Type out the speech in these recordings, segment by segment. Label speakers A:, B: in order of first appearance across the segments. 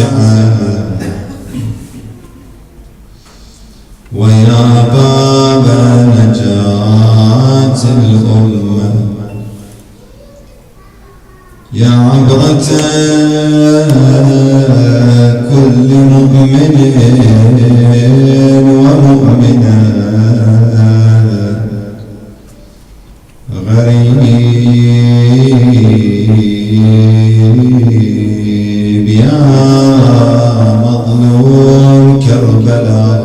A: واسعة ويا باب نجاة الأمة يا عبرة كل مؤمن ومؤمنة غريب يا مظلوم كربلاء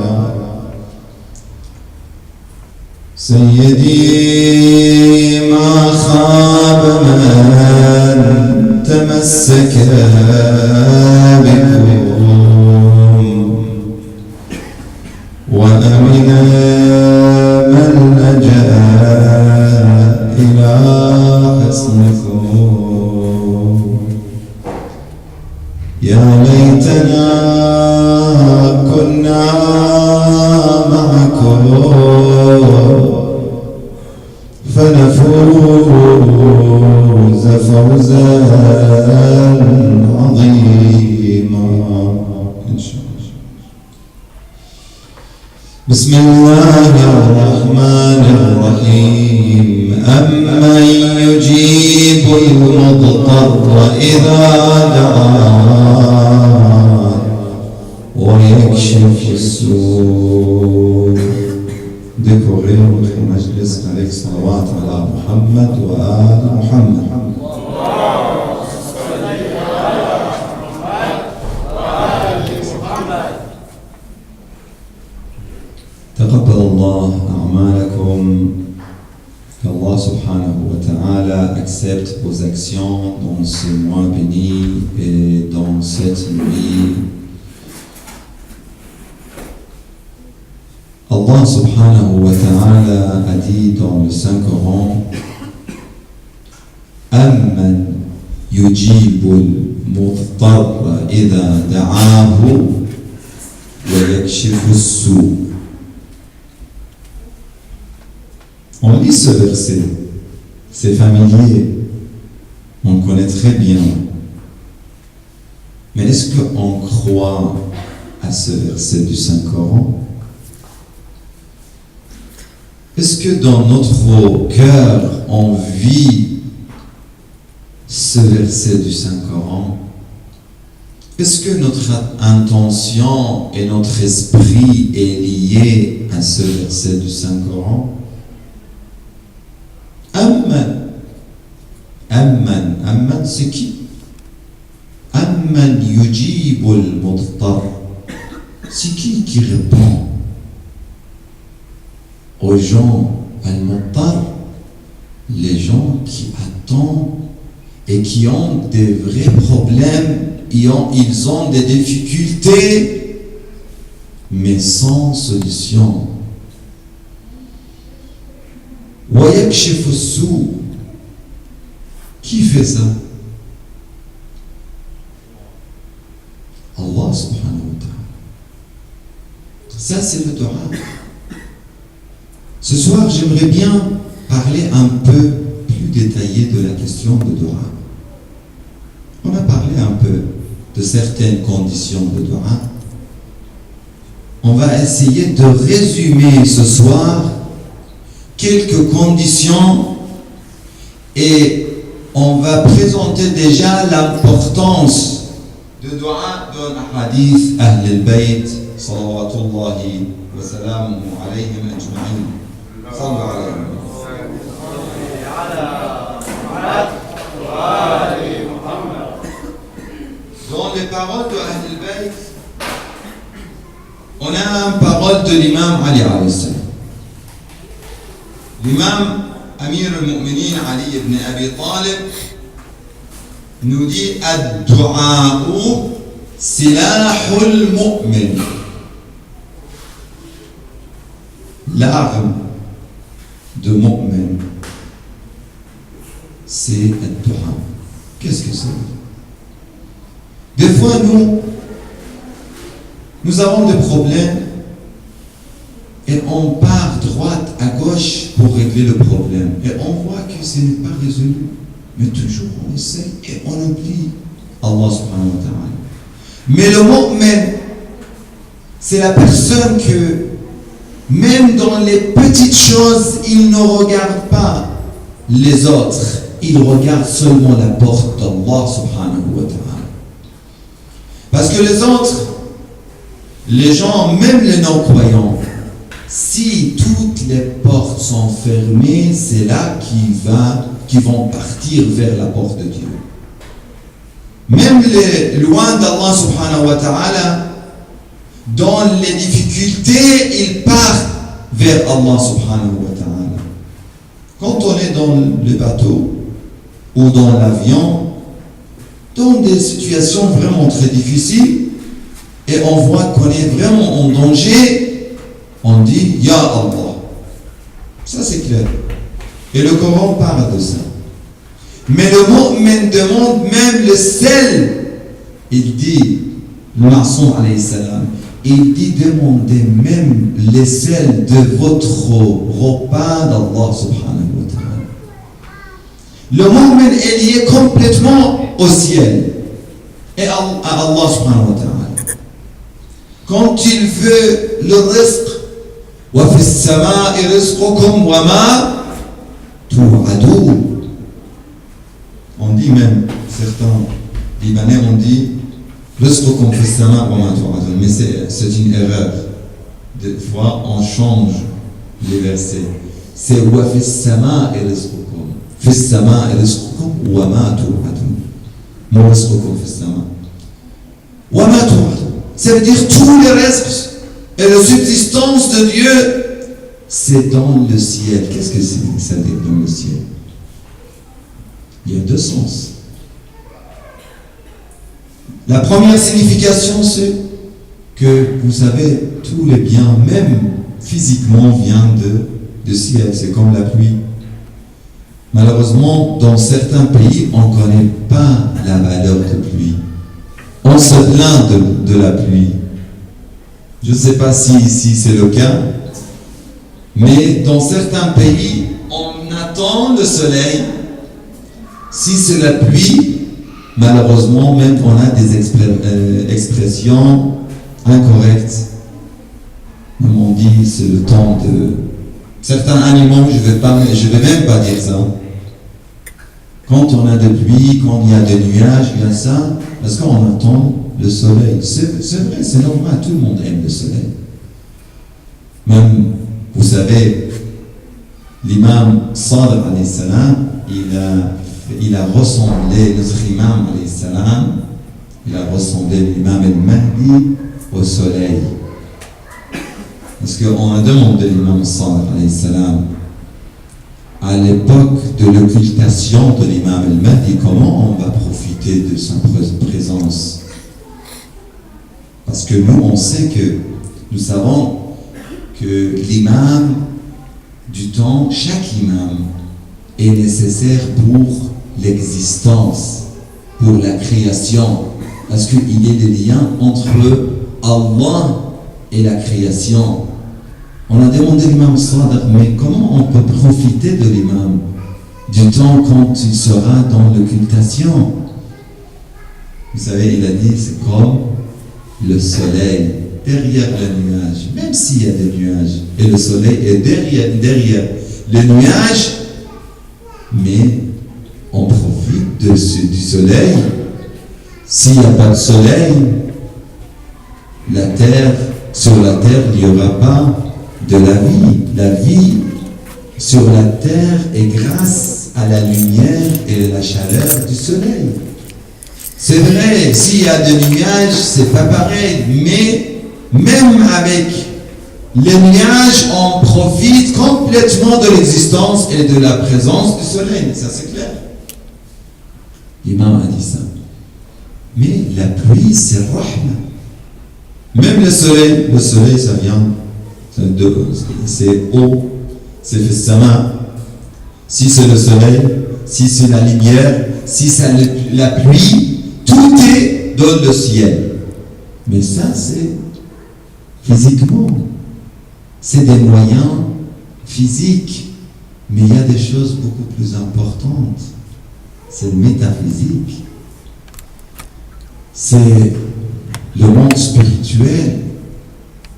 A: سيدي ما خاب من تمسك بكم وأمن من لجأ إلى حصنكم يا ليتنا كنا معكم فنفوز فوزا عظيما إن شاء الله. بسم الله الرحمن الرحيم أمن يجيب المضطر إذا دعاه ويكشف السوء. Décorer notre majlis avec salawat ala Muhammad wa al Muhammad. تقبل الله أعمالكم. qu'Allah subhanahu wa ta'ala accepte vos actions dans ce mois béni et dans cette nuit. Allah subhanahu wa ta'ala a dit dans le Saint-Coran Amman yujibul mudtarra idha da'ahu wa yakshifu as-su'. On lit ce verset, c'est familier, on connaît très bien. Mais est-ce qu'on croit à ce verset du Saint-Coran? Est-ce que dans notre cœur, on vit ce verset du Saint-Coran? Est-ce que notre intention et notre esprit est lié à ce verset du Saint-Coran? Amman, c'est qui? Amman yujibul mudtar. C'est qui répond aux gens al-mudtar, les gens qui attendent et qui ont des vrais problèmes, ils ont des difficultés, mais sans solution. Wa yakshifu as-su'. Qui fait ça? Allah subhanahu wa ta'ala. Ça c'est le dua. Ce soir, j'aimerais bien parler un peu plus détaillé de la question de dua. On a parlé un peu de certaines conditions de dua. On va essayer de résumer ce soir quelques conditions et on va présenter déjà l'importance de dua d'un hadith Ahl al-Bayt salawatullahi wa salamuhu alayhim ajma'in. Dans les paroles de Ahl al-Bayt, on a une parole de l'imam Ali alayhi salam. L'imam Amir al-Mu'minin Ali ibn Abi Talib nous dit ad-du'a'u silahul mu'min. L'arme de mu'min, c'est ad-du'a. Qu'est-ce que c'est? Des fois, nous avons des problèmes et on part droite à gauche pour régler le problème. Et on voit que ce n'est pas résolu. Mais toujours on essaie et on oublie Allah subhanahu wa ta'ala. Mais le mu'min, c'est la personne que, même dans les petites choses, il ne regarde pas les autres. Il regarde seulement la porte d'Allah subhanahu wa ta'ala. Parce que les autres, les gens, même les non-croyants, si toutes les portes sont fermées, c'est là qu'ils vont partir vers la porte de Dieu. Même les loin d'Allah subhanahu wa ta'ala, dans les difficultés, ils partent vers Allah subhanahu wa ta'ala. Quand on est dans le bateau ou dans l'avion, dans des situations vraiment très difficiles, et on voit qu'on est vraiment en danger, on dit Ya Allah. Ça c'est clair. Et le Coran parle de ça. Mais le mu'min demande même le sel. Il dit, le Ma'soum alayhi salam, il dit demandez même les sels de votre repas d'Allah subhanahu wa ta'ala. Le mu'min est lié complètement au ciel et à Allah subhanahu wa ta'ala. Quand il veut le rizq, wa fi as-sama'i rizqukum wa ma tu'adun. On dit même, certains Libanais ont dit rizqukum fi as-sama'i wa ma tu'adun, mais c'est une erreur. Des fois on change les versets. C'est wa fi as-sama'i rizqukum. Fi as-sama'i rizqukum wa ma tu'adun. Mon rizqukum fi as-sama'i wa ma tu'adun. Ça veut dire tous les restes et la subsistance de Dieu, c'est dans le ciel. Qu'est-ce que ça veut dire dans le ciel? Il y a deux sens. La première signification, c'est que, vous savez, tous les biens, même physiquement, viennent du ciel. C'est comme la pluie. Malheureusement, dans certains pays, on ne connaît pas la valeur de pluie. On se plaint de la pluie. Je ne sais pas si ici c'est le cas, mais dans certains pays, on attend le soleil. Si c'est la pluie, malheureusement, même on a des expressions incorrectes. On dit c'est le temps de... Certains animaux, je vais même pas dire ça. Quand on a de pluie, quand il y a des nuages, il y a ça, parce qu'on attend le soleil. C'est vrai, c'est normal, tout le monde aime le soleil. Même, vous savez, l'imam Sadiq alayhi salam, il a ressemblé, notre imam alayhi salam, il a ressemblé l'imam al-Mahdi au soleil. Parce qu'on a demandé l'imam Sadiq alayhi salam, à l'époque de l'occultation de l'imam al-Mahdi, comment on va profiter de sa présence? Parce que nous savons que l'imam du temps, chaque imam est nécessaire pour l'existence, pour la création, parce qu'il y a des liens entre Allah et la création. On a demandé à l'imam Sadiq, mais comment on peut profiter de l'imam du temps quand il sera dans l'occultation? Vous savez, il a dit, c'est comme le soleil derrière le nuage, même s'il y a des nuages, et le soleil est derrière les nuages, mais on profite du soleil. S'il n'y a pas de soleil, sur la terre, il n'y aura pas de la vie. La vie sur la terre est grâce à la lumière et la chaleur du soleil. C'est vrai, s'il y a des nuages, c'est pas pareil, mais même avec les nuages, on profite complètement de l'existence et de la présence du soleil. Ça, c'est clair. L'imam a dit ça. Mais la pluie, c'est rahma. Même le soleil, ça vient c'est eau, c'est fait sa main. Si c'est le soleil, si c'est la lumière, si c'est la pluie, tout est dans le ciel. Mais ça, c'est physiquement. C'est des moyens physiques. Mais il y a des choses beaucoup plus importantes. C'est le métaphysique. C'est spirituel.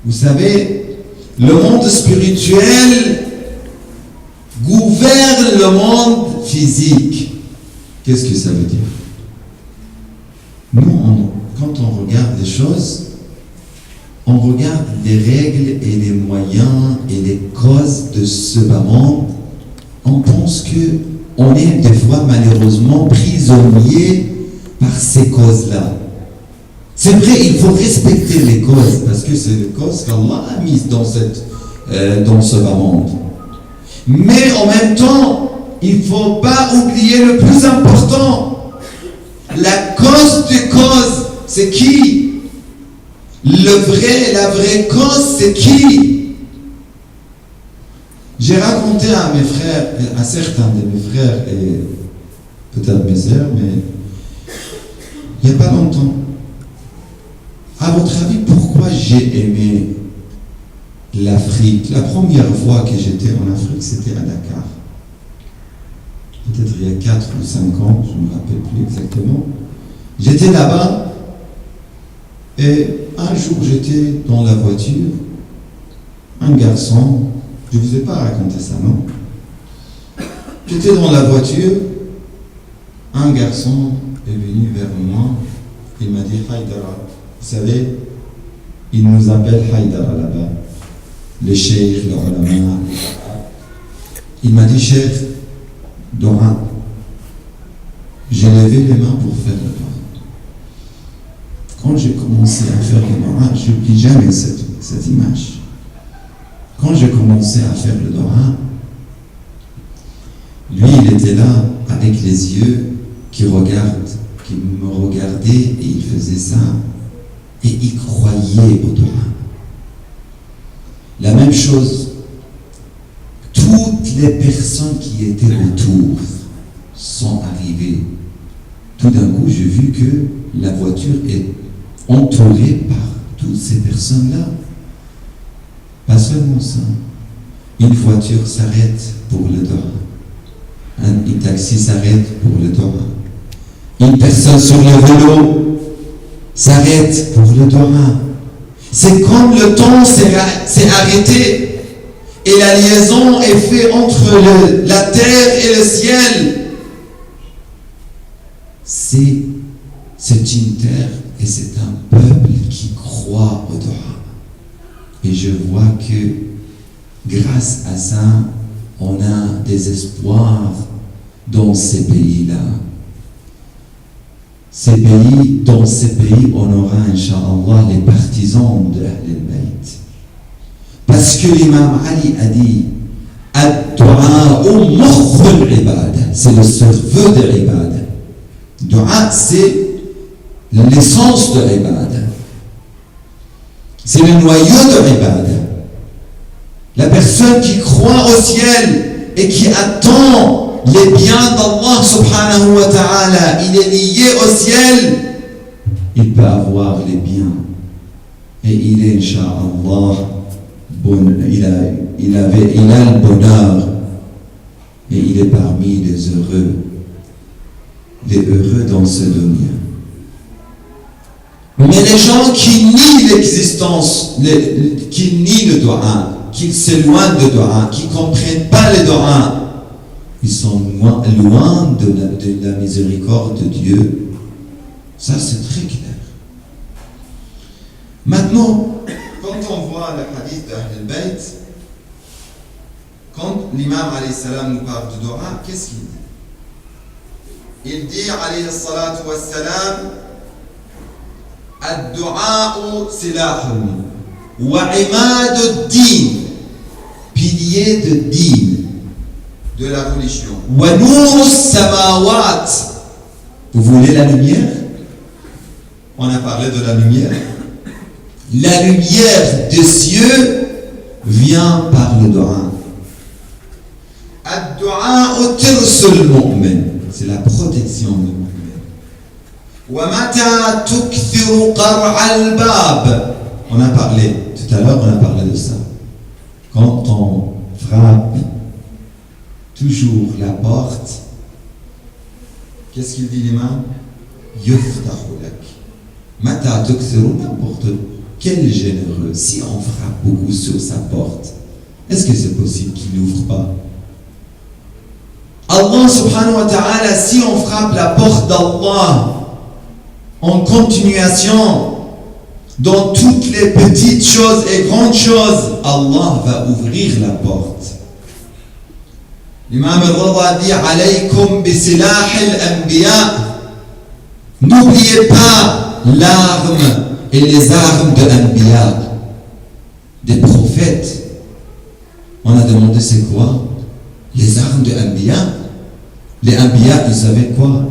A: Vous savez, le monde spirituel gouverne le monde physique. Qu'est-ce que ça veut dire? Nous, quand on regarde les choses, on regarde les règles et les moyens et les causes de ce bas monde. On pense qu'on est des fois malheureusement prisonnier par ces causes-là. C'est vrai, il faut respecter les causes parce que c'est les causes qu'Allah a mises dans ce bas monde. Mais en même temps, il ne faut pas oublier le plus important. La cause des causes, c'est qui? La vraie cause, c'est qui? J'ai raconté à mes frères, à certains de mes frères et peut-être mes sœurs, mais il n'y a pas longtemps. À votre avis, pourquoi j'ai aimé l'Afrique? La première fois que j'étais en Afrique, c'était à Dakar. Peut-être il y a 4 ou 5 ans, je ne me rappelle plus exactement. J'étais là-bas et un jour j'étais dans la voiture. Un garçon, je ne vous ai pas raconté ça, non? J'étais dans la voiture, un garçon est venu vers moi, il m'a dit Haïdara. Vous savez, il nous appelle Haïdara là-bas, les cheikh, le ulama. Il m'a dit, cheikh, Dora, j'ai levé les mains pour faire le Dora. Quand j'ai commencé à faire le Dora, je n'oublie jamais cette image. Quand j'ai commencé à faire le Dora, lui, il était là avec les yeux qui me regardaient et il faisait ça. Et il croyait au Dora. La même chose, toutes les personnes qui étaient autour sont arrivées. Tout d'un coup, j'ai vu que la voiture est entourée par toutes ces personnes-là. Pas seulement ça. Une voiture s'arrête pour le Dora. Un taxi s'arrête pour le Dora. Une personne sur le vélo s'arrête pour le Dora. C'est comme le temps s'est arrêté et la liaison est faite entre la terre et le ciel. C'est une terre et c'est un peuple qui croit au Dora. Et je vois que grâce à ça, on a des espoirs dans ces pays-là. Dans ces pays, on aura, Inch'Allah, les partisans de Ahl al-Bayt. Parce que l'imam Ali a dit Ad-du'a mukh al-ibada. C'est le cerveau de l'ibada. Dua, c'est l'essence de l'ibada. C'est le noyau de l'ibada. La personne qui croit au ciel et qui attend les biens d'Allah subhanahu wa ta'ala, il est lié au ciel, il peut avoir les biens. Et il est, Inch'Allah, il a le bonheur. Et il est parmi les heureux dans ce dunya. Mais les gens qui nient l'existence, qui nient le dua, qui s'éloignent de dua, qui ne comprennent pas le dua, ils sont loin de la miséricorde de Dieu. Ça, c'est très clair. Maintenant, quand on voit le hadith d'Ahl al-Bayt, quand l'imam alayhi salam nous parle de dua, qu'est-ce qu'il dit? Il dit alayhi salatu wa salam ad-du'a silahun wa imad ad-din, pilier de din, de la religion. Wa nur samawat. Vous voulez la lumière? On a parlé de la lumière. La lumière des cieux vient par le dua. Ad-du'a tirsul mu'min. C'est la protection du mu'min. Wa mata tukthiru qar'a al-bab. On a parlé, tout à l'heure on a parlé de ça. Quand on frappe toujours la porte, qu'est-ce qu'il dit l'imam? Yuftahu lak. Mata tukthiru, n'importe quel généreux, si on frappe beaucoup sur sa porte, est-ce que c'est possible qu'il n'ouvre pas? Allah subhanahu wa ta'ala, si on frappe la porte d'Allah en continuation, dans toutes les petites choses et grandes choses, Allah va ouvrir la porte. L'imam al-Rada dit alaykum bi silah al-anbiya. N'oubliez pas l'arme et les armes de l'anbiya, des prophètes. On a demandé c'est quoi? Les armes de l'anbiya. Les anbiya, ils savaient quoi?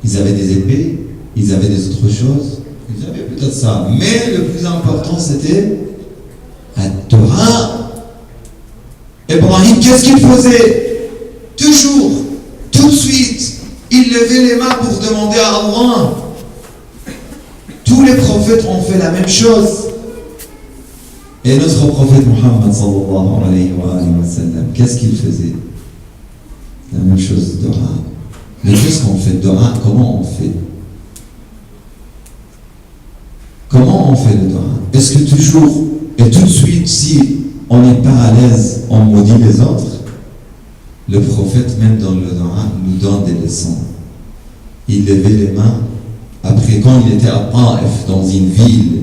A: Ils avaient des épées, ils avaient des autres choses. Ils avaient peut-être ça. Mais le plus important, c'était la Torah. Ibrahim, qu'est-ce qu'il faisait? Toujours, tout de suite, il levait les mains pour demander à Allah. Tous les prophètes ont fait la même chose. Et notre prophète Muhammad sallallahu alayhi wa sallam, qu'est-ce qu'il faisait? La même chose, Dora. Mais qu'est-ce qu'on fait, Dora? Comment on fait? Comment on fait le Dora? Est-ce que toujours et tout de suite, si on n'est pas à l'aise, on maudit les autres? Le prophète, même dans le Dora, nous donne des leçons. Il levait les mains. Après, quand il était à Taif, dans une ville,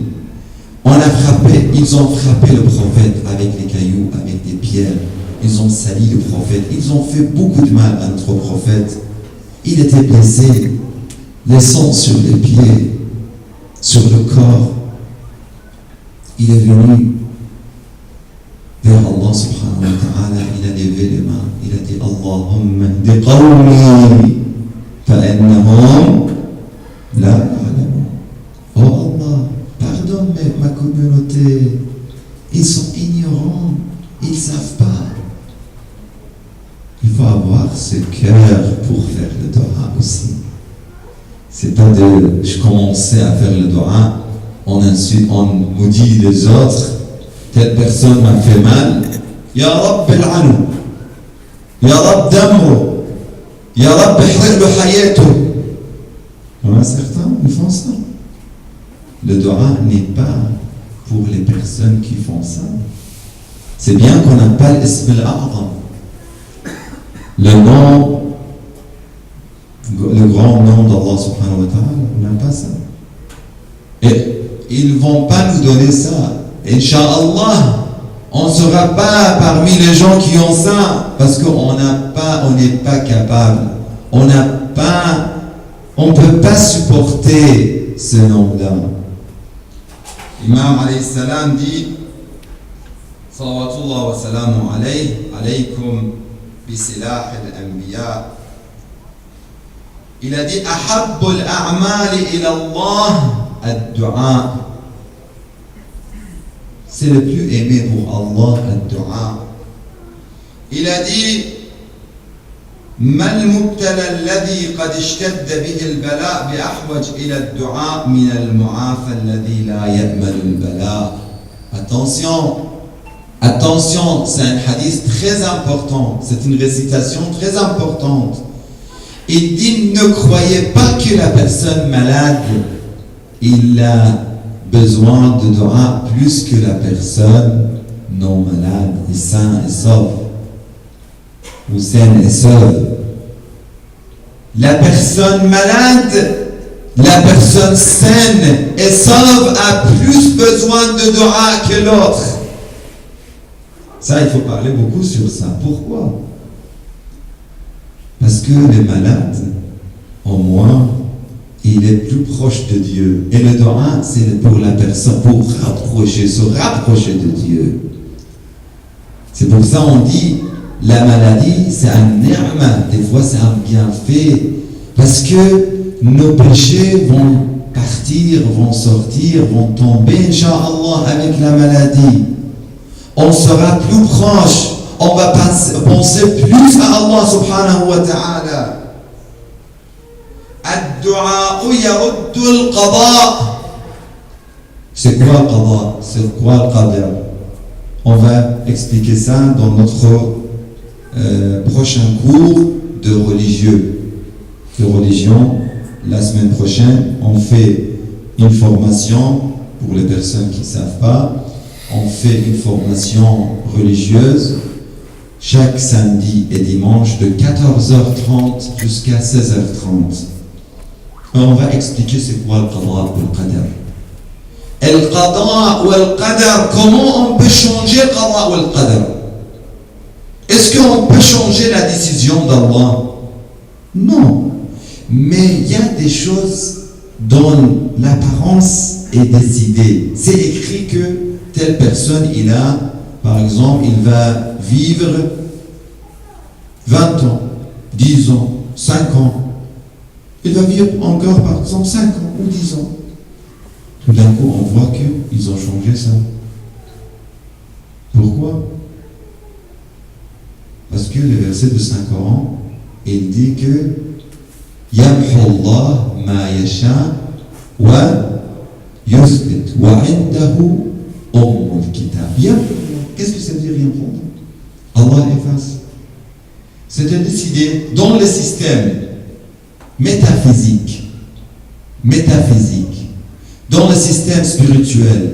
A: ils ont frappé le prophète avec des cailloux, avec des pierres. Ils ont sali le prophète. Ils ont fait beaucoup de mal à notre prophète. Il était blessé, les sangs sur les pieds, sur le corps. Il est venu vers Allah subhanahu wa ta'ala. Il a levé les mains. Il a dit Allahumma hdi qawmi fa'annahum la ya'lamun. Oh Allah, pardonne ma communauté. Ils sont ignorants. Ils ne savent pas. Il faut avoir ce cœur pour faire le Dora aussi. C'est pas de je commençais à faire le Dora, on maudit les autres, telle personne m'a fait mal. Ya Rabb al-Anu, Ya Rabb Damro, Ya Rabb ihriq le hayato. On a certains qui font ça. Le Dora n'est pas pour les personnes qui font ça. C'est bien qu'on n'a pas l'Ism al-A'zam. Le grand nom d'Allah subhanahu wa ta'ala, on n'a pas ça. Et ils ne vont pas nous donner ça. Inch'Allah, on ne sera pas parmi les gens qui ont ça, parce qu'on n'est pas capable. On ne peut pas supporter ce nom-là. L'imam alayhi salam dit, salawatullah wa salamu alayhi, alaykum بسلاح الأنبياء. Il a dit أحب الأعمال إلى الله الدعاء. C'est le plus aimé pour Allah, الدعاء. Il a dit ما المبتلى الذي قد اشتد به البلاء بأحوج إلى الدعاء من المعافى الذي لا يأمن البلاء. Attention, c'est un hadith très important, c'est une récitation très importante. Il dit, ne croyez pas que la personne malade, il a besoin de dua plus que la personne non malade, et sain et sauve, ou saine et sauve. La personne malade, la personne saine et sauve a plus besoin de dua que l'autre. Ça, il faut parler beaucoup sur ça. Pourquoi? Parce que les malades, au moins, il est plus proche de Dieu. Et le dua, c'est pour la personne, pour se rapprocher de Dieu. C'est pour ça qu'on dit, la maladie, c'est un ni'ma. Des fois, c'est un bienfait. Parce que nos péchés vont partir, vont sortir, vont tomber, Inch'Allah, avec la maladie. On sera plus proche, on va penser plus à Allah subhanahu wa ta'ala. Ad-du'a yaruddu al-qada. C'est quoi le qada? C'est quoi le qadar? On va expliquer ça dans notre prochain cours de religion. La semaine prochaine, on fait une formation pour les personnes qui ne savent pas, on fait une formation religieuse chaque samedi et dimanche de 14h30 jusqu'à 16h30. On va expliquer c'est quoi le qada ou le qadar. Le qada ou le qadar, comment on peut changer le qada ou le qadar? Est-ce qu'on peut changer la décision d'Allah? Non. Mais il y a des choses dont l'apparence est décidée. C'est écrit que telle personne, par exemple, il va vivre 20 ans, 10 ans, 5 ans. Il va vivre encore, par exemple, 5 ans ou 10 ans. Tout d'un coup, on voit qu'ils ont changé ça. Pourquoi? Parce que le verset de Saint-Coran, il dit que يَمْحُ اللَّهُ مَا يَشَاءُ وَيُثْبِتُ وَعِنْدَهُ أُمُّ الْكِتَابِ. Qu'est-ce que ça veut dire يَمْحُ? Allah efface. C'est de décider dans le système métaphysique, dans le système spirituel,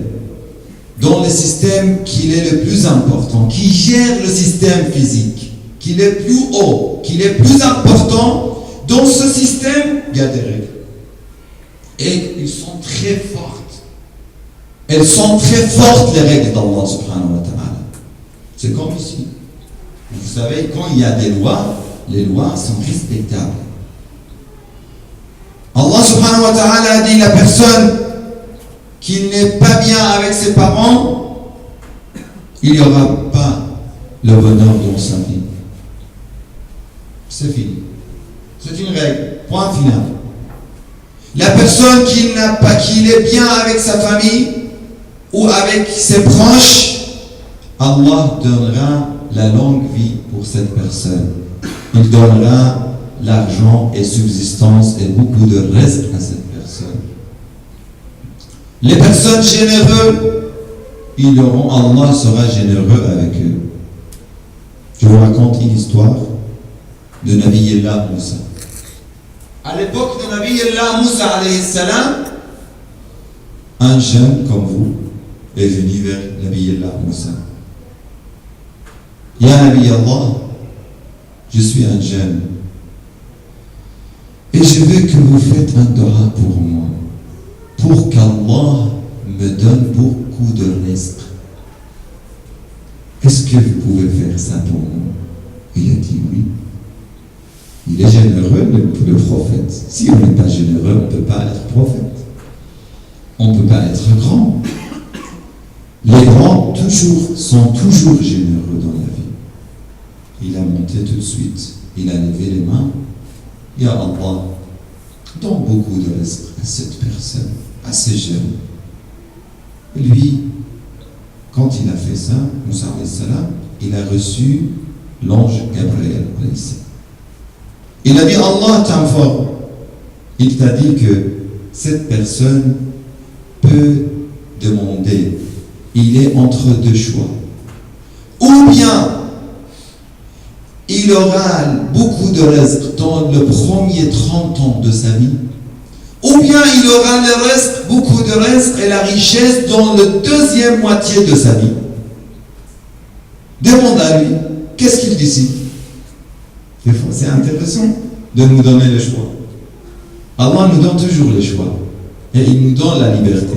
A: dans le système qui est le plus important, qui gère le système physique, qui est plus haut, qui est plus important, dans ce système, il y a des règles. Et elles sont très fortes. Elles sont très fortes, les règles d'Allah subhanahu wa ta'ala. C'est comme ici. Vous savez, quand il y a des lois, les lois sont respectables. Allah subhanahu wa ta'ala a dit la personne qui n'est pas bien avec ses parents, il n'y aura pas le bonheur dans sa vie. C'est fini. C'est une règle. Point final. La personne qui est bien avec sa famille ou avec ses proches, Allah donnera la longue vie pour cette personne. Il donnera l'argent et subsistance et beaucoup de reste à cette personne. Les personnes généreuses, Allah sera généreux avec eux. Je vous raconte une histoire de Nabiyullah Moussa. À l'époque de Nabiyullah Moussa alayhi salam, un jeune comme vous est venu vers Nabiyullah Moussa. Ya Nabi Allah, je suis un jeune et je veux que vous faites un dua pour moi, pour qu'Allah me donne beaucoup de risque. Est-ce que vous pouvez faire ça pour moi? Il a dit oui. Il est généreux, le prophète. Si on n'est pas généreux, on ne peut pas être prophète. On ne peut pas être grand. Les grands sont toujours généreux dans la vie. Il a monté tout de suite. Il a levé les mains. Ya Allah, donne beaucoup de risque à cette personne, à ces jeunes. Et lui, quand il a fait ça, Moussa alayhi salam, il a reçu l'ange Gabriel alayhi salam. Il a dit, Allah t'informe. Il t'a dit que cette personne peut demander. Il est entre deux choix. Ou bien, il aura beaucoup de reste dans le premier 30 ans de sa vie. Ou bien, il aura le reste, beaucoup de reste et la richesse dans la deuxième moitié de sa vie. Demande à lui, qu'est-ce qu'il décide? C'est intéressant de nous donner le choix. Allah nous donne toujours le choix. Et il nous donne la liberté.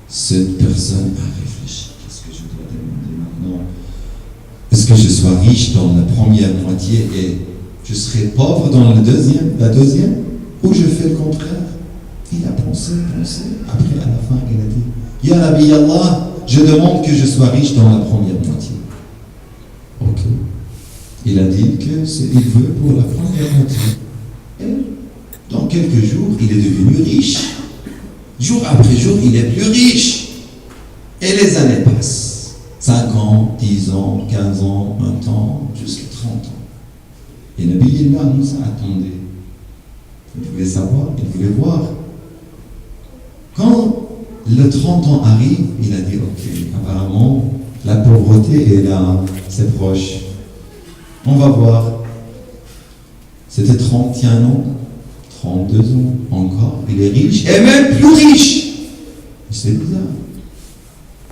A: Cette personne a réfléchi. Qu'est-ce que je dois demander maintenant? Est-ce que je sois riche dans la première moitié et je serai pauvre dans la deuxième? Ou je fais le contraire? Il a pensé. Après, à la fin, il a dit, Ya Nabi Allah, je demande que je sois riche dans la première moitié. Ok. Il a dit qu'il veut pour la première moitié. Et dans quelques jours, il est devenu riche. Jour après jour, il est plus riche. Et les années passent. 5 ans, 10 ans, 15 ans, 20 ans, jusqu'à 30 ans. Et Nabiyullah Moussa attendait. Il voulait savoir, il voulait voir. Quand le 30 ans arrive, il a dit, ok, apparemment, la pauvreté est là, c'est proche. On va voir. C'était 31 ans. 32 ans, encore, il est riche, et même plus riche. C'est bizarre.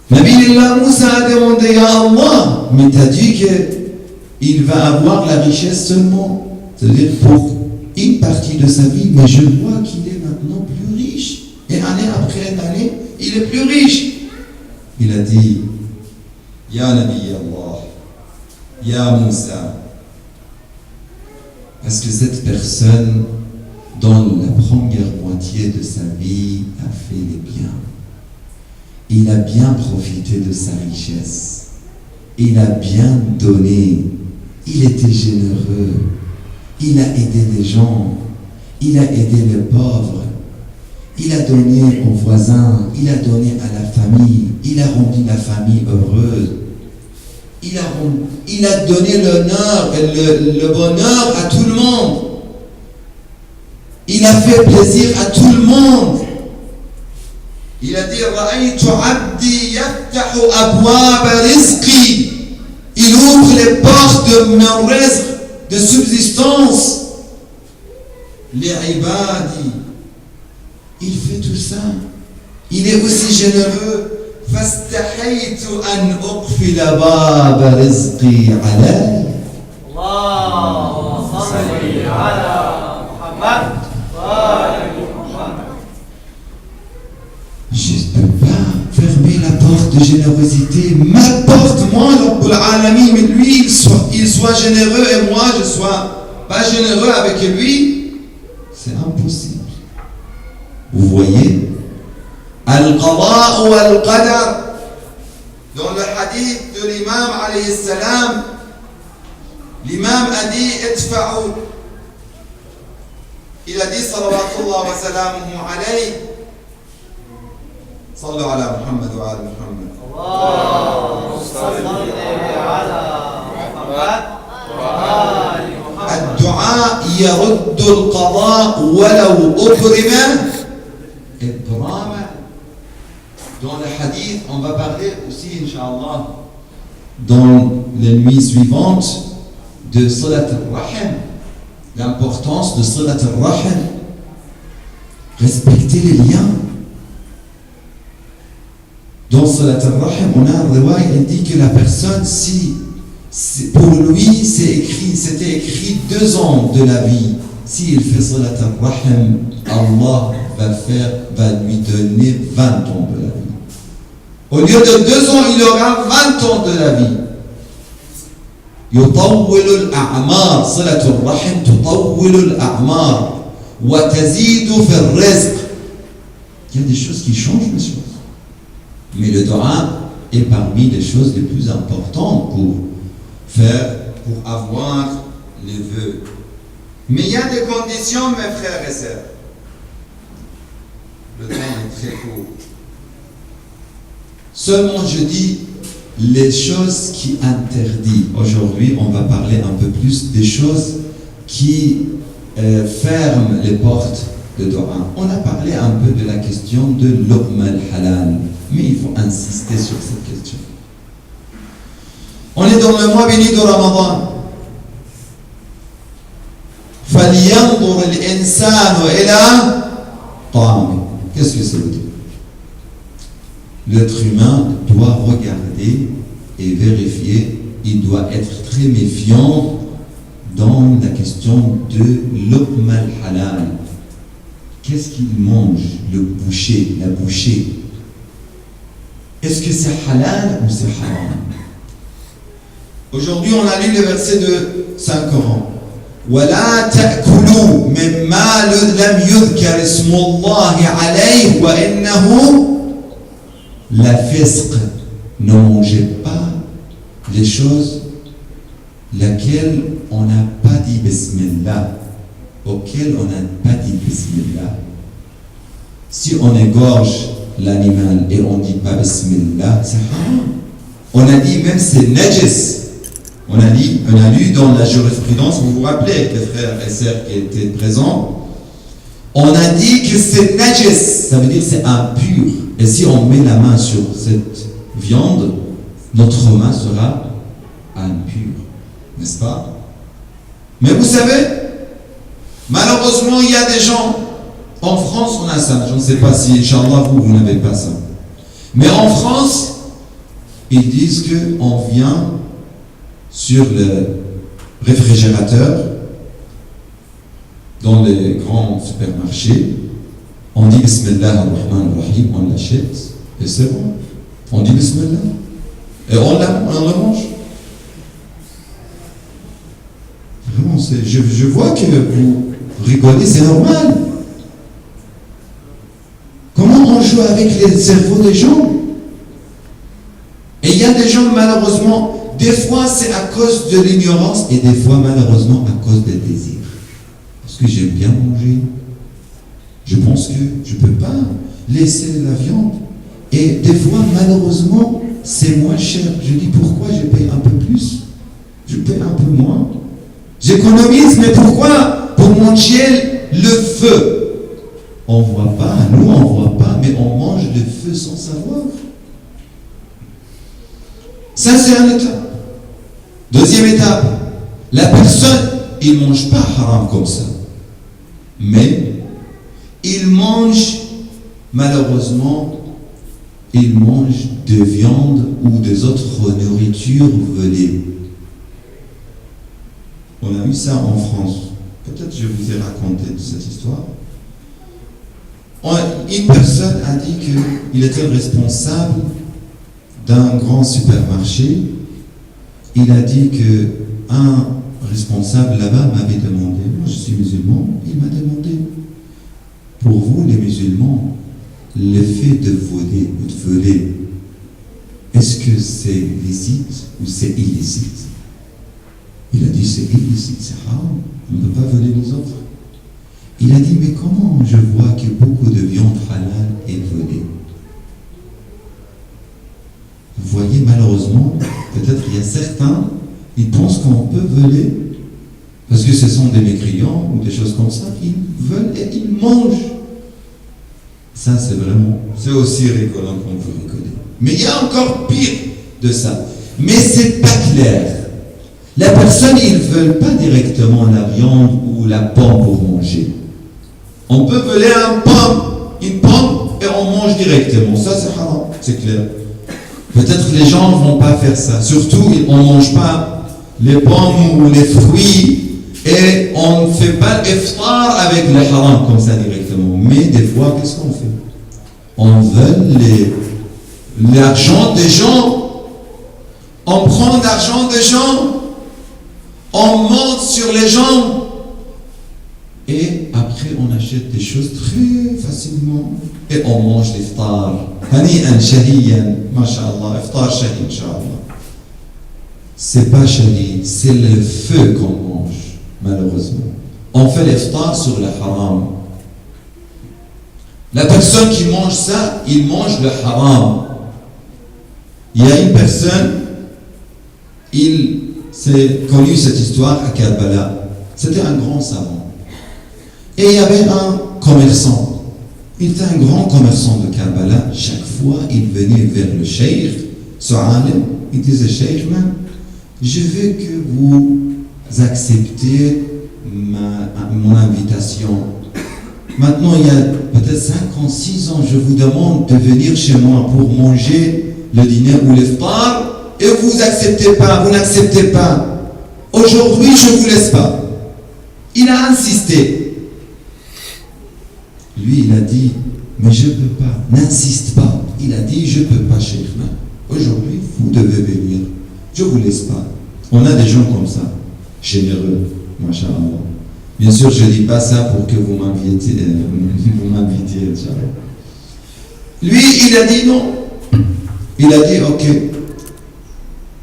A: Nabi Moussa a demandé à Allah, mais t'as dit qu'il va avoir la richesse seulement, c'est-à-dire pour une partie de sa vie, mais je vois qu'il est maintenant plus riche. Et année après année, il est plus riche. Il a dit, Ya Nabi Allah, Ya Moussa, parce que cette personne, dans la première moitié de sa vie, a fait les biens. Il a bien profité de sa richesse. Il a bien donné. Il était généreux. Il a aidé les gens. Il a aidé les pauvres. Il a donné aux voisins. Il a donné à la famille. Il a rendu la famille heureuse. Il a donné l'honneur et le bonheur à tout le monde. Il a fait plaisir à tout le monde. Il a dit Ra'aytu abdi yaftahu abwab rizqi. Il ouvre les portes de mon rizq, de subsistance. Les ibadi. Il fait tout ça. Il est aussi généreux. فاستحيت أن أقفل باب رزقي علي. اللهم صل على محمد وآل محمد. Je ne peux pas fermer la porte de générosité. Ma porte, moi, Rabbul Alamin, mais lui, il soit généreux et moi, je sois pas généreux avec lui. C'est impossible. Vous voyez? Al-Qada ou Al-Qadar, dans le hadith de l'imam alayhi salam, l'imam a dit Idfa'u. Il a dit salawatullah wa salamuhu alayhi. Sallu ala Muhammad wa ala Muhammad. Allahumma salli ala Muhammad wa ali Muhammad. Ad-du'a yaruddu al-qada walau ubrima ibrama. Dans le hadith, on va parler aussi, Inch'Allah, dans les nuits suivantes, de Salat al-Rahim, l'importance de Salat al-Rahim, respecter les liens. Dans Salat al-Rahim, on a un riwaya, il dit que la personne, pour lui, c'était écrit 2 ans de la vie. S'il fait Salat al-Rahim, Allah va lui donner 20 ans de la vie. Au lieu de 2 ans, il aura 20 ans de la vie. يطول الأعمار صلة الرحم تطول الأعمار وتزيد في الرزق. Il y a des choses qui changent, monsieur. Mais le dua est parmi les choses les plus importantes pour avoir les vœux. Mais il y a des conditions, mes frères et sœurs. Le temps est très court. Seulement, je dis les choses qui interdisent. Aujourd'hui, on va parler un peu plus des choses qui ferment les portes de dua. On a parlé un peu de la question de l'uqma al-halal, mais il faut insister sur cette question. On est dans le mois béni de Ramadan. فَلْيَنْظُرِ الْإِنسَانُ إِلَى طَعَامِهِ. Qu'est-ce que ça veut dire? L'être humain doit regarder et vérifier, il doit être très méfiant dans la question de l'uqma al-halal. Qu'est-ce qu'il mange, le boucher, la bouchée? Est-ce que c'est halal ou c'est haram? Aujourd'hui, on a lu le verset de Saint-Coran. وَلَا تَأْكُلُوا مِمَّا لَمْ يُذْكَرِ اسْمُ اللَّهِ عَلَيْهِ وَإِنَّهُ la fisq. Ne mangez pas les choses lesquelles on n'a pas dit Bismillah, auxquelles on n'a pas dit Bismillah. Si on égorge l'animal et on ne dit pas Bismillah, c'est haram. On a dit même c'est najis. On a lu dans la jurisprudence, vous vous rappelez, les frères et sœurs qui étaient présents, on a dit que c'est najis, ça veut dire c'est impur. Et si on met la main sur cette viande, notre main sera impure, n'est-ce pas? Mais vous savez, Malheureusement, il y a des gens, en France on a ça, je ne sais pas si, Inch'Allah, vous n'avez pas ça. Mais en France, ils disent qu'on vient sur le réfrigérateur, dans les grands supermarchés, on dit Bismillah ar-Rahman ar-Rahim, on l'achète, et c'est bon. On dit Bismillah, et on le mange. Vraiment, je vois que vous rigolez, c'est normal. Comment on joue avec les cerveaux des gens? Et il y a des gens, malheureusement, des fois c'est à cause de l'ignorance, et des fois, malheureusement, à cause des désirs. Parce que j'aime bien manger. Je pense que je ne peux pas laisser la viande. Et des fois, malheureusement, c'est moins cher. Je dis pourquoi je paye un peu plus? Je paye un peu moins. J'économise, mais pourquoi? Pour manger le feu. On ne voit pas, nous on ne voit pas, mais on mange le feu sans savoir. Ça, c'est une étape. Deuxième étape, la personne, il ne mange pas haram comme ça. Mais il mange, malheureusement, il mange de viande ou des autres nourritures volées. On a eu ça en France. Peut-être je vous ai raconté cette histoire. Une personne a dit qu'il était responsable d'un grand supermarché. Il a dit qu'un responsable là-bas m'avait demandé, moi je suis musulman, il m'a demandé, pour vous les musulmans, le fait de voler, est-ce que c'est licite ou c'est illicite? Il a dit c'est illicite, c'est haram, on ne peut pas voler les autres. Il a dit mais comment je vois que beaucoup de viande halal est volée? Vous voyez, malheureusement, peut-être il y a certains, ils pensent qu'on peut voler parce que ce sont des mécréants ou des choses comme ça, ils veulent et ils mangent. Ça, c'est aussi rigolant qu'on peut rigoler. Mais il y a encore pire de ça. Mais c'est pas clair. La personne, ils ne veulent pas directement la viande ou la pomme pour manger. On peut voler une pomme et on mange directement. Ça, c'est haram, c'est clair. Peut-être les gens ne vont pas faire ça. Surtout, on ne mange pas les pommes ou les fruits et on ne fait pas l'iftar avec le haram comme ça directement. Mais des fois, qu'est-ce qu'on fait? On vole l'argent des gens. On prend l'argent des gens. On monte sur les gens. Et après, on achète des choses très facilement. Et on mange l'iftar. Hani'an shahiyan, masha'Allah, iftar shahi, insha'Allah. C'est pas shahi, c'est le feu qu'on mange, malheureusement. On fait l'iftar sur le haram. La personne qui mange ça, il mange le haram. Il y a une personne, c'est connu cette histoire à Karbala. C'était un grand savant. Et il y avait un commerçant. Il était un grand commerçant de Karbala. Chaque fois, il venait vers le cheikh, ce alim, il disait, cheikh, je veux que vous acceptez mon invitation. Maintenant, il y a peut-être 5 ans, 6 ans, je vous demande de venir chez moi pour manger le dîner ou l'iftar et vous n'acceptez pas. Aujourd'hui, je ne vous laisse pas. Il a insisté. Lui, il a dit, mais je ne peux pas, n'insiste pas. Il a dit, je ne peux pas, cheikh. Aujourd'hui, vous devez venir. Je ne vous laisse pas. On a des gens comme ça, généreux, masha'Allah. Bien sûr, je ne dis pas ça pour que vous m'invitiez, Lui, il a dit non. Il a dit, ok,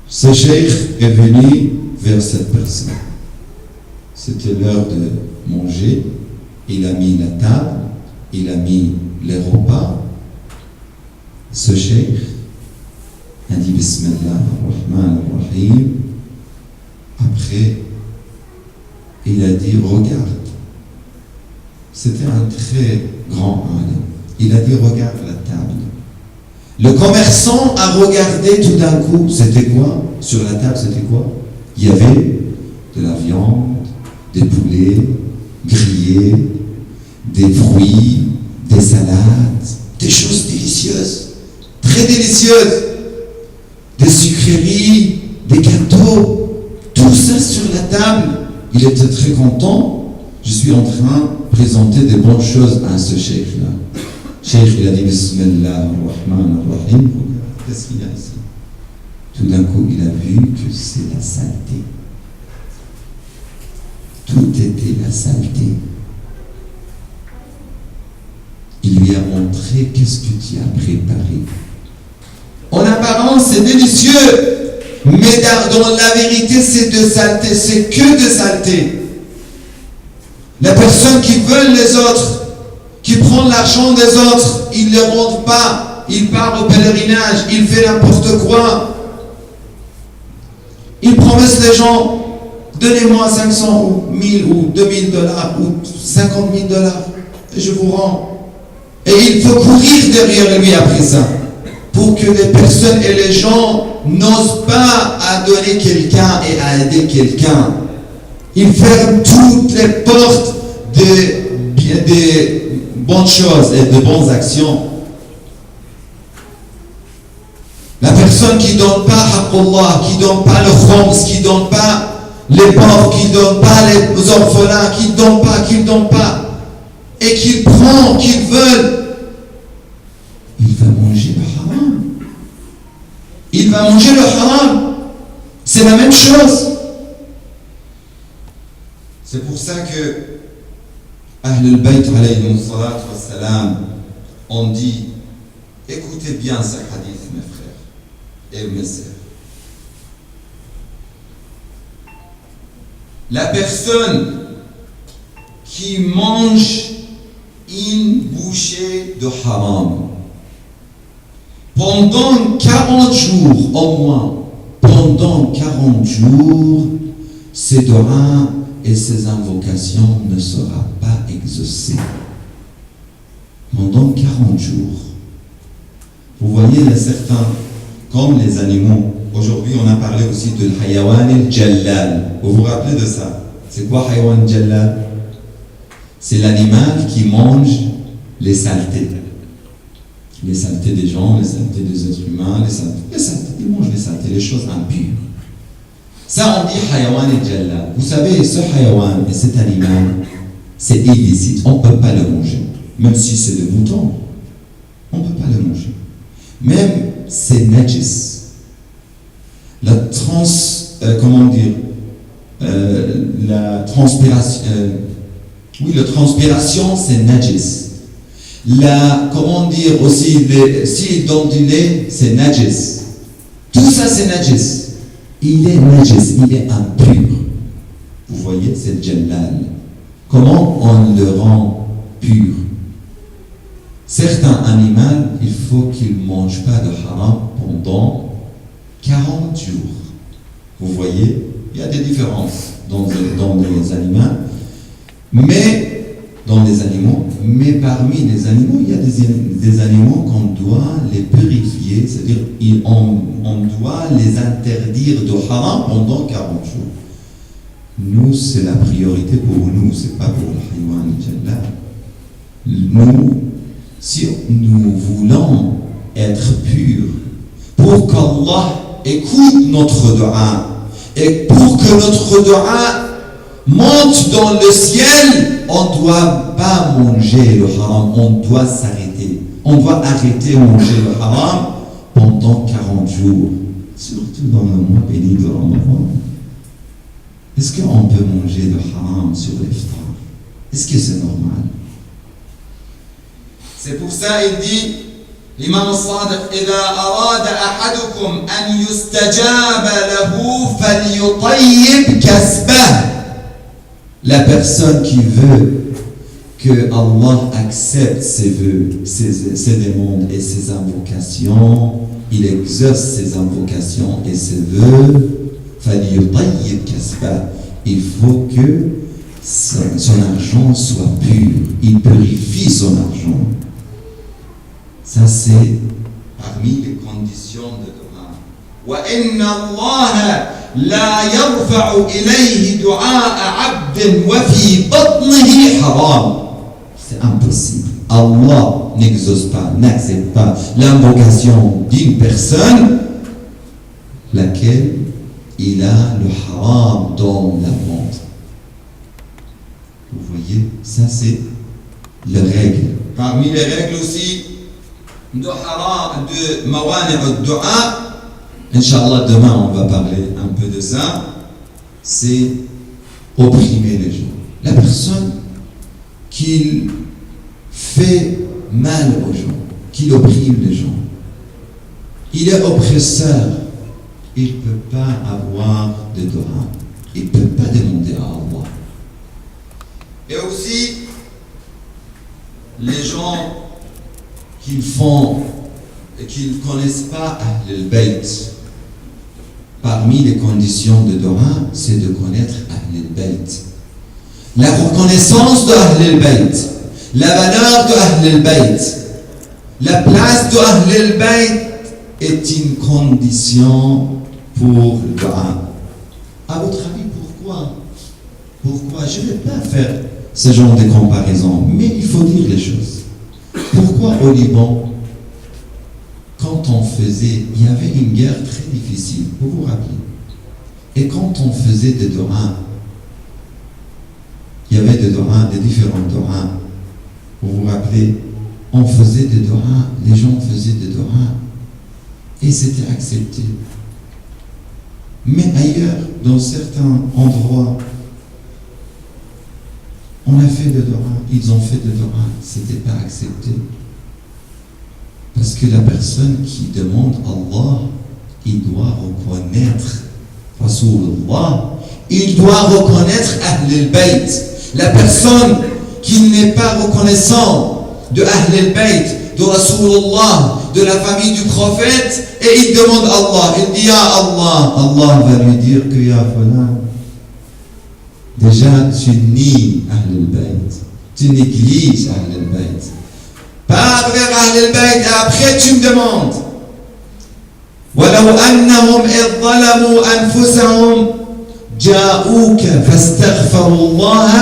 A: ce cheikh est venu vers cette personne. C'était l'heure de manger. Il a mis la table, il a mis les repas. Ce cheikh a dit Bismillah ar-Rahman ar-Rahim. Après, il a dit regarde. C'était un très grand alim. Il a dit regarde la table. Le commerçant a regardé tout d'un coup. C'était quoi? Sur la table, c'était quoi? Il y avait de la viande, des poulets, grillés, des fruits, des salades, des choses délicieuses, très délicieuses, des sucreries, des gâteaux, tout ça sur la table. Il était très content. Je suis en train de présenter des bonnes choses à ce cheikh-là. Cheikh, il a dit Bismillah ar-Rahman ar-Rahim. Qu'est-ce qu'il y a ici? Tout d'un coup, il a vu que c'est la saleté. Tout était la saleté. Il lui a montré qu'est-ce que tu as préparé. En apparence, c'est délicieux, mais dans la vérité, c'est de saleté, c'est que de saleté. La personne qui veut les autres, qui prend l'argent des autres, il ne le rend pas, il part au pèlerinage, il fait n'importe quoi. Il promet les gens, donnez-moi 500 ou 1000 ou 2000 dollars ou 50 000 dollars et je vous rends. Et il faut courir derrière lui après ça, pour que les personnes et les gens n'osent pas à donner quelqu'un et à aider quelqu'un. Il ferme toutes les portes des bonnes choses et de bonnes actions. La personne qui ne donne pas Haqqullah, qui ne donne pas le khums, qui ne donne pas les pauvres, qui ne donne pas les orphelins, qui ne donne pas, et qui prend, qui veulent, il va manger le haram. Il va manger le haram. C'est la même chose. C'est pour ça que Ahlul Bayt alayhi salatu wassalam ont dit, écoutez bien ce hadith, mes frères et mes sœurs. La personne qui mange une bouchée de haram pendant 40 jours au moins, pendant 40 jours, ses doigts et ses invocations ne seront pas exaucées. Pendant 40 jours. Vous voyez, il y a certains, comme les animaux. Aujourd'hui, on a parlé aussi de l'hayawan al-jallal. Vous vous rappelez de ça? C'est quoi hayawan al-jallal? C'est l'animal qui mange les saletés. Les saletés des gens, les saletés des êtres humains, les saletés. Il mange les saletés, les choses impures. Ça, on dit hayawan al-jallal. Vous savez, ce hayawan et cet animal, c'est illicite. On ne peut pas le manger. Même si c'est des moutons, on ne peut pas le manger. Même c'est najis. La transpiration, c'est najis. S'il donne du lait, c'est najis. Tout ça, c'est najis. Il est najis, il est impur. Vous voyez, c'est jallal. Comment on le rend pur? Certains animaux, il faut qu'ils ne mangent pas de haram pendant 40 jours. Vous voyez, il y a des différences dans les animaux, mais parmi les animaux, il y a des animaux qu'on doit les purifier, c'est-à-dire on doit les interdire de haram pendant 40 jours. Nous, c'est la priorité pour nous, c'est pas pour le hayawan al-jallal. Nous, si nous voulons être purs, pour qu'Allah écoute notre dua, et pour que notre dua monte dans le ciel, on ne doit pas manger le haram, on doit s'arrêter. On doit arrêter de manger le haram pendant 40 jours, surtout dans le mois béni de Ramadan. Est-ce qu'on peut manger le haram sur l'iftar? Est-ce que c'est normal? C'est pour ça il dit, l'imam al-Sadiq, إذا أراد أحدكم أن يستجاب له فليطيب كسبه. La personne qui veut que Allah accepte ses vœux, ses demandes et ses invocations, il exauce ses invocations et ses vœux. فليطيب كسبه. Il faut que son argent soit pur. Il purifie son argent. Ça, c'est parmi les conditions de dua. وَإِنَّ اللَّهَ لا يرفع إليه دعاء عبد وفي بطنه حرام. C'est impossible. Allah n'exauce pas, n'accepte pas l'invocation d'une personne laquelle il a le haram dans la ventre. Vous voyez, ça c'est les règles. Parmi les règles aussi de haram, de mawani' al-du'a, Inch'Allah, demain on va parler un peu de ça, c'est opprimer les gens. La personne qui fait mal aux gens, qui opprime les gens, il est oppresseur, il ne peut pas avoir de dua, il ne peut pas demander à Allah. Et aussi, les gens qui font et qui ne connaissent pas Ahl al-Bayt, parmi les conditions de dua, c'est de connaître Ahl al-Bayt. La reconnaissance de Ahl al-Bayt, la valeur de Ahl al-Bayt, la place de Ahl al-Bayt est une condition pour le dua. À votre avis, pourquoi? Je ne vais pas faire ce genre de comparaison, mais il faut dire les choses. Pourquoi au Liban, quand on faisait, il y avait une guerre très difficile, vous vous rappelez? Et quand on faisait des dua, il y avait des dua, des différents dua. Vous vous rappelez? On faisait des dua, les gens faisaient des dua, et c'était accepté. Mais ailleurs, dans certains endroits, on a fait des dua, ils ont fait des dua, c'était pas accepté. Parce que la personne qui demande Allah, il doit reconnaître Rasulullah, il doit reconnaître Ahl al-Bayt. La personne qui n'est pas reconnaissant de Ahl al-Bayt, de Rasulullah, de la famille du prophète, et il demande Allah, il dit Ya Allah, Allah va lui dire que Ya Fulan, déjà tu nies Ahl al-Bayt, tu négliges Ahl al-Bayt. Pars vers Ahl al-Bayt et après tu me demandes. وَلَوْ أَنَّهُمْ إِذْ ظَلَمُوا أَنفُسَهُمْ جَاءُوكَ فَاسْتَغْفَرُوا اللَّهَ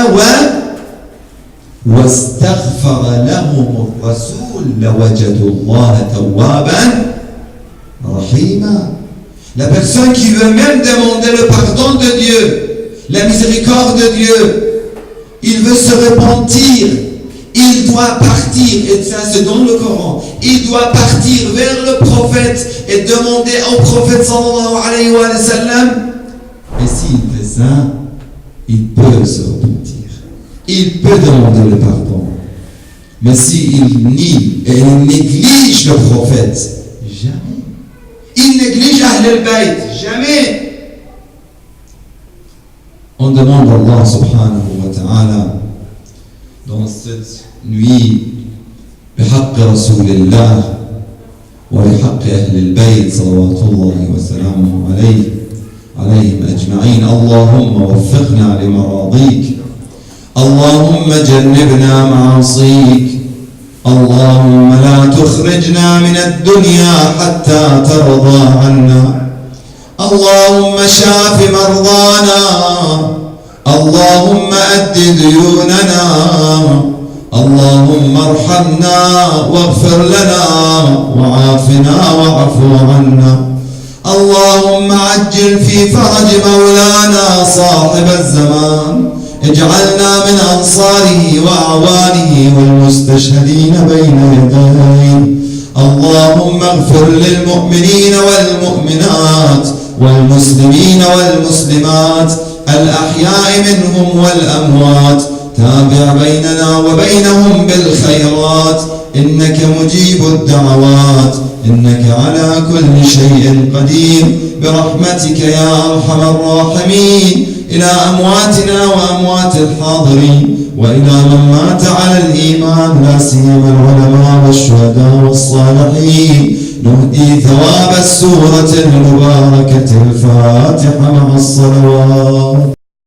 A: وَاسْتَغْفَرَ لَهُمُ الرَّسُولُ لَوَجَدُوا اللَّهَ تَوَّابًا رَحِيمًا. La personne qui veut même demander le pardon de Dieu, la miséricorde de Dieu, il veut se repentir. Il doit partir, et ça c'est dans le Coran, il doit partir vers le prophète et demander au prophète sallallahu alayhi wa sallam. Et s'il fait ça, il peut se repentir. Il peut demander le pardon. Mais s'il nie et il néglige le prophète, jamais. Il néglige Ahl al-Bayt, jamais. On demande à Allah subhanahu wa ta'ala dans cette nuit بحق رسول الله وبحق أهل البيت صلوات الله وسلامه عليهم أجمعين اللهم وفقنا لمراضيك اللهم جنبنا معاصيك اللهم لا تخرجنا من الدنيا حتى ترضى عنا اللهم شاف مرضانا اللهم أد ديوننا اللهم ارحمنا واغفر لنا وعافنا واعف عنا اللهم عجل في فرج مولانا صاحب الزمان اجعلنا من أنصاره وأعوانه والمستشهدين بين يديه اللهم اغفر للمؤمنين والمؤمنات والمسلمين والمسلمات الأحياء منهم والأموات تابع بيننا وبينهم بالخيرات إنك مجيب الدعوات إنك على كل شيء قدير برحمتك يا أرحم الراحمين إلى أمواتنا وأموات الحاضرين وإلى من مات على الإيمان لا سيما العلماء والشهداء والصالحين نهدي ثواب السورة المباركة الفاتحة مع الصلوات.